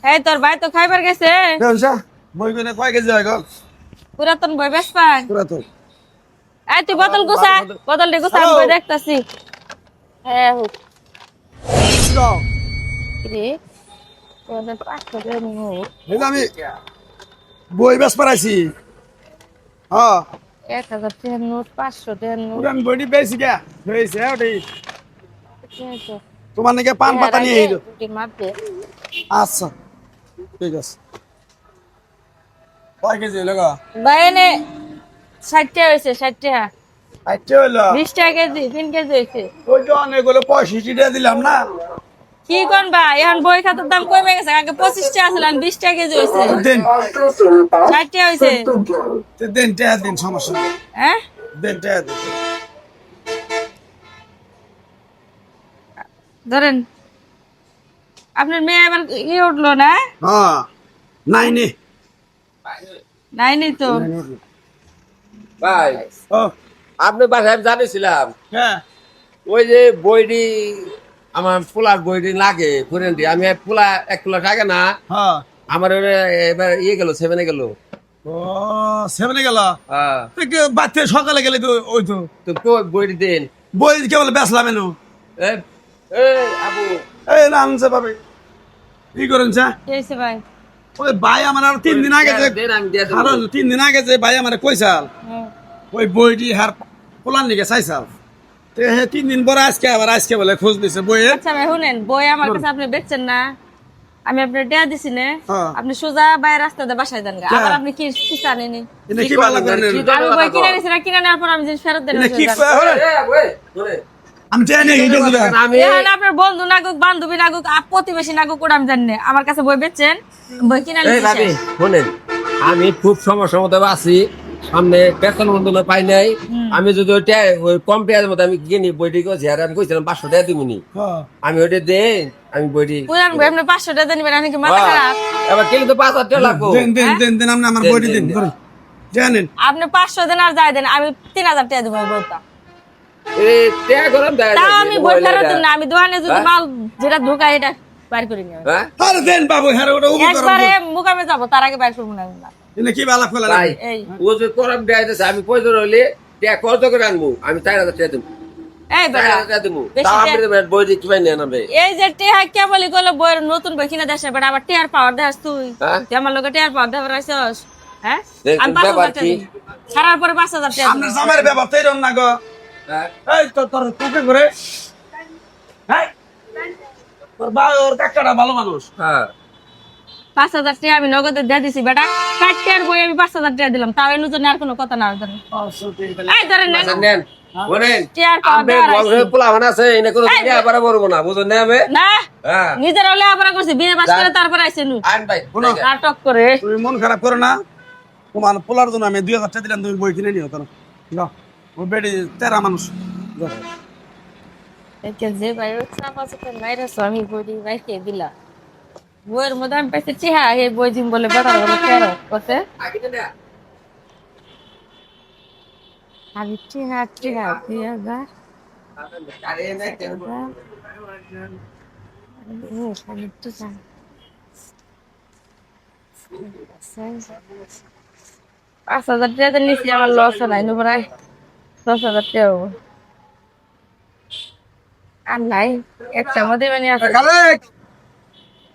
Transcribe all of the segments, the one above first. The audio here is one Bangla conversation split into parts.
এই তোর ভাই তো খাইবার গেছে। বই কিনে কয় কেজি হয় গো? পুরাতন বই বেশ পান। পুরাতন। এই তুই বোতল গুছা, বোতলটি গুছা আমি বই দেখতাছি। হ্যাঁ হোক রে, তোদের 500 টাকা নিও। এই যে আমি বই বেশ পারাইছি। হ্যাঁ 1000 টাকার নোট, 500 টাকার নোট। পুরান বইটি বেশি কে হয়েছে ওটি। ঠিক আছে। তোমার নাকি পান পাতা নিয়ে আগে এলো। দুটি মাপবে। আচ্ছা ঠিক আছে। কয় কেজি হইলো গো? ভাই এনে 60 টাকা হয়েছে, 60 টাকা। আচ্ছা হইলো। 20 টাকা কেজি, 3 কেজি হয়েছে। ওই তো অনেকগুলো 65 টাকা দিলাম না। কি কোন ভাই এখন বই খাতার দাম কমে গেছে, আগে 25 টাকা ছিল, এখন 20 টাকা কেজি হয়েছে। দিন 60 টাকা হয়েছে। দিন টাকা দিন সমস্যা নেই। হ্যাঁ দিন টাকা দিন। ধরেন আপনার মেয়ে এবার উঠলো না? হ্যাঁ নাই নে। নাই নেই তো। ভাই ও আপনি বাসায় আমি জানিয়েছিলাম হ্যাঁ ওই যে বইটি আমার পোলার বইটি লাগে পুরেন্টি আমি পোলা 1 পোলা থাকে না হ্যাঁ। আমার এবার গেল 7-এ গেল। ও সেভেনে গেল। হ্যাঁ বাচ্চা সকালে গেলে তো ওই তো তো কই বইটি দেন। বই কেবল বেসলাম এনো। এ এ আবু এই রামছে পাবে কি করেন চা? কি হয়েছে ভাই? ওই ভাই আমার আর 3 দিন আগে যে দেন আমি দিয়ে দেবো। কারণ 3 দিন আগে যে ভাই আমার কইছাল হুম। ওই বইটি হার পোলার নিকে চাইছাল। তে হে 3 দিন পরে আজকে বলে খোঁজ দিছে বইয়ের। আচ্ছা ভাই শুনেন, বই আমার কাছে আপনি বেচছেন না, আমি আপনার টাকা দিছি না, হ্যাঁ। আপনি সোজা বাইরে রাস্তাতে বাসায় দেন গা। আবার আপনি কি কি জানেনি? এটা কি ভালো করেন? কি আমি বই কিনে নিছি না, কিনে নেওয়ার পর আমি জিনিস ফেরত দেন। এটা কি কয় হরে? এ আবু এ ধরে। আমি জানি না এটা দিলা। আমি এখন আপনার বন্ধু নাগুক, বান্ধবী নাগুক, প্রতিবেশী নাগুক, ওটা আমি জানি না। আমার কাছে বই বেচছেন, বই কিনে এই নিছি ভাবি শেষ। শুনেন আমি খুব সমস্যার মধ্যে আছি সামনে বেতন বন্ধন পাই নাই আমি যদি ওই কম পেঁয়াজের মধ্যে আমি কিনি বইটি করছি আর আমি কইছিলাম 500 টাকা দিবনি হ্যাঁ আমি ওইটা দেন আমি বইটি পুরান বই আপনি 500 টাকা দেন, আপনি কি মাথা খারাপ? এবার কিনে তো 5,000 টাকা লাগবো। দেন আপনি আমার দেন, বইটি দেন, দিন দেন। ধরুন জানেন আপনি 500 দেন আর যাই দেন, আমি 3000 টাকা দেবো বইটা। এই টাকা গরম দেয় তাও আমি বই ফেরত দিন না, আমি দোকানে যদি মাল যেটা ঢুকাই এটা বাইর করে নিয়ে আসবো। হ্যাঁ আরে দেন বাবু হ্যাঁ ওটা উপকার একবারে মুকামে যাবো, তার আগে বাইর করবো না। এটা কি ভালো ফেলা ভাই এই ও যে গরম দেয় দিছে, আমি পয়সা হইলে টাকা কত করে আনবো আমি 4,000 টাকা দেবো এই 4,000 বেটা, টাকা দেবো বেশি তাও টাকা- আপনি বইটি কি পাই নেন হবে এই যে টেহা কে বলি গেলো বইয়ের নতুন বই কিনে দেশ, বেটা আবার টেহার পাওয়ার দেখাস তুই। হ্যাঁ? তুই আমার লোকে টেহার পাওয়ার দেখার আইসস, হ্যাঁ? দেখ, আমি ব্যাপার 5,000 টাকা কি? দিবো। ছাড়ার পরে 5,000 টাকা আপনার দিবো। জামাইয়ের ব্যাপার তো এরকম না গো। হ্যাঁ এই তোর তোকে করে হ্যাঁ তোর বাবা ওর কাকাটা ভালো মানুষ। হ্যাঁ 5,000 টাকা আমি নগদে দিয়ে দিছি বেটা, 60 টাকার বই আমি 5,000 টাকা দিলাম, তাও এর জন্য আর কোনো কথা না ধরেন। এই ধরেন নেন, আচ্ছা, নেন বলেন টেহার পাওয়ার আপনি দেওয়ার আইছি। পোলা মানে আছে এনে কোনো টাকা আবার বলবো না বুঝুন না আমি না হ্যাঁ নিজের হলে আবার করছি, বিয়ে বাস করে তারপর আইছে নু আন ভাই শোনো। নাটক করে। তুমি মন খারাপ করো না, তোমার পোলার জন্য আমি 2,000 টাকা দিলাম, তুমি বই কিনে নিও কেন যাও। ও বেটি তেরা মানুষ যাও। যে ভাই আমি বই দিয়ে বাইকে দিলাম, বইয়ের মধ্যে আমি পাইছি টিহা, এই বই দিন বলে বেটার বলে ফেরত করছে। আমি টিহা টিহা 2,000 5,000 টাকা তো নিচ্ছি, আমার লস নাই নু প্রায় 10,000 টাকা হবো। আর নাই একটা মধ্যে মানে আছে। খালেক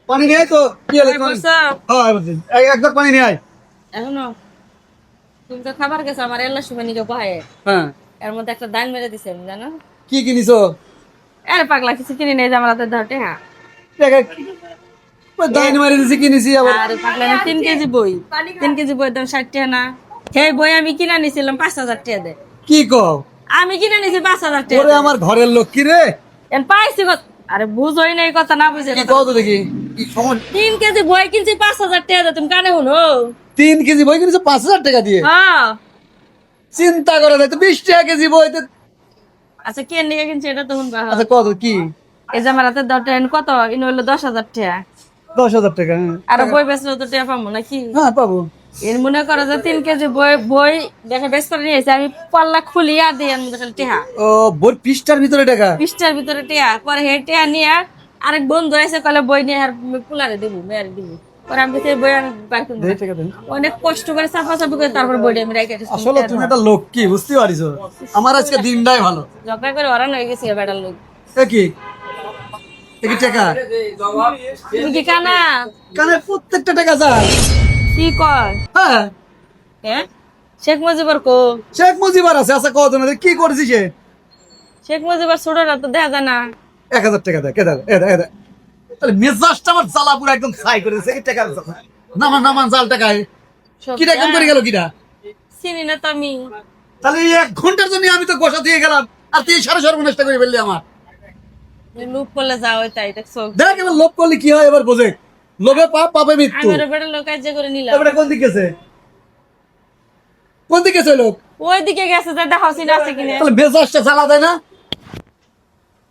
পানি নিয়ে আয় তো কি হলো বুঝছো? হ্যাঁ বুঝছি এক জগ পানি নিয়ে আয়। এখনো তুমি তো খাবার গেছো আমার এলার সময় নিকে বহায়, হ্যাঁ এর মধ্যে একটা দান মেরে দিছে আমি জানো। কি কিনিছো? আরে পাগলা কিছু কিনে নেই যে আমার হাতে ধরতে। হ্যাঁ দাইন মারি দিছি কিনিছি আবার। আরে পাগলা আমি 3 কেজি বই, 3 কেজি বই দাম 60 টাকা না? সেই বই আমি কিনে নিছিলাম 5,000 টাকা দে, কি কও? আমি কিনে নিছি 5,000 টাকা ওরে দিয়ে। আমার ঘরের লক্ষ্মী রে। এন পাইছি আরে বুঝোই না এই কথা, না বুঝে কি কও তো দেখি কি সমস্যা? 3 কেজি বই কিনছি 5,000 টাকা দে, তুমি কানে শুনো? 3 কেজি বই কিনেছো 5,000 টাকা দিয়ে? হ্যাঁ চিন্তা করে দেখ তো 20 টাকা কেজি বই তো। আচ্ছা কে নিয়ে কিনছে এটা তো শুনবা। আচ্ছা কত কি? এই যে আমার হাতে ধরতে কত ইন হইলো 10,000 টাকা, 10,000 টাকা। হ্যাঁ। আর বই বেচলে তো টাকা পাবো নাকি? হ্যাঁ পাবো। এর মনে করো যে 3 কেজি বই বই দেখে বেশ করে নিয়েছে, আমি পাল্লা খুলি আর দিয়ে আমি দেখে টেহা ও বই পৃষ্ঠার ভিতরে টাকা। পৃষ্ঠার ভিতরে টেহা, পরে হে টেহা নিয়ে আরেক বন্ধু আছে কলে বই নিয়ে আর কুলারে দিব মেয়ারে দিব পরে আমি সেই বই আর বার করব দেই টাকা দেন অনেক কষ্ট করে চাপা চাপি করে তারপর বইটা আমি রেখে দিছি আসলে তুমি একটা লোক কি বুঝতে পারিছো আমার আজকে দিনটাই ভালো ঝগড়া করে হরান হয়ে গেছি বেটার লোক এ কি এ কি টাকা তুমি কি কানা কানে প্রত্যেকটা টাকা যায় কি কয় হ্যাঁ হ্যাঁ শেখ মুজিবর কো শেখ মুজিবার আছে আচ্ছা কত না কি করেছিস সে শেখ মুজিবর ছোটরা তো দেখা যায় না 1000 টাকা দেয় কে দেয় এ তাহলে মেজাজটা আমার জ্বালা পুরো একদম ছাই করেছে এই টাকা নামান জাল টাকায় কি রকম করে গেল কিটা চিনি না তো আমি তাহলে এই 1 ঘন্টার জন্য আমি তো গোসা দিয়ে গেলাম আর তুই সাড়ে সর্বনষ্ট করে ফেললি আমার লুপ করলে যাও তাই দেখছো দেখ এবার লোভ করলে কি হয় এবার বোঝে লোভে পাপ পাপে মৃত্যু আমি বেটার লোক কাজ করে নিলাম এবারে কোন দিক গেছে কোন দিক গেছে লোক ওইদিকে গেছে যে দেখা হাসিনা আছে কিনা তাহলে মেজাজটা জ্বালা দেয় না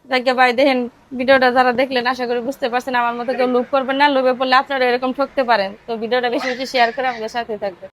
যাকে ভাই দেখেন ভিডিওটা যারা দেখলেন আশা করি বুঝতে পারছেন আমার মতো কেউ লুপ করবেন না লোভে পড়লে আপনারা এরকম ঠকতে পারেন তো ভিডিওটা বেশি বেশি শেয়ার করে আমাদের সাথে থাকবেন